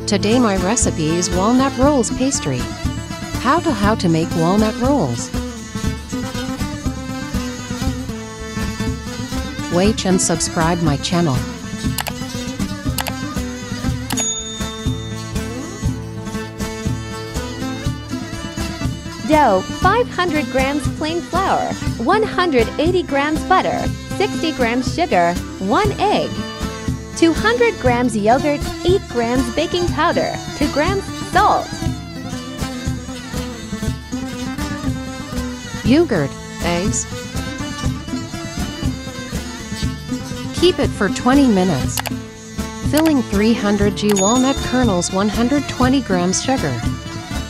Today my recipe is walnut rolls pastry. How to make walnut rolls. Watch and subscribe my channel. Dough: 500 grams plain flour, 180 grams butter, 60 grams sugar, 1 egg, 200 grams yogurt, 8 grams baking powder, 2 grams salt. Yogurt, eggs. Keep it for 20 minutes. Filling: 300 g walnut kernels, 120 grams sugar,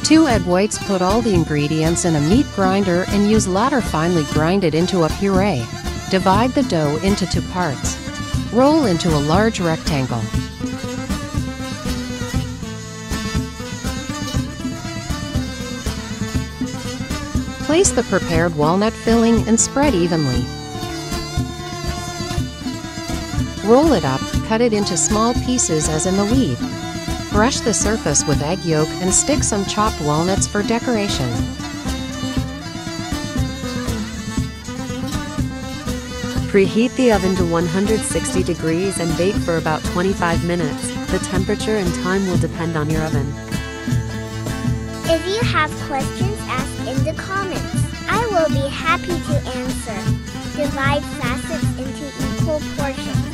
2 egg whites. Put all the ingredients in a meat grinder and use ladder finely grind it into a puree. Divide the dough into 2 parts. Roll into a large rectangle. Place the prepared walnut filling and spread evenly. Roll it up, cut it into small pieces as in the weed. Brush the surface with egg yolk and stick some chopped walnuts for decoration. Preheat the oven to 160 degrees and bake for about 25 minutes. The temperature and time will depend on your oven. If you have questions, ask in the comments. I will be happy to answer. Divide facets into equal portions.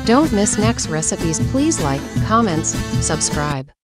Don't miss next recipes. Please like, comments, subscribe.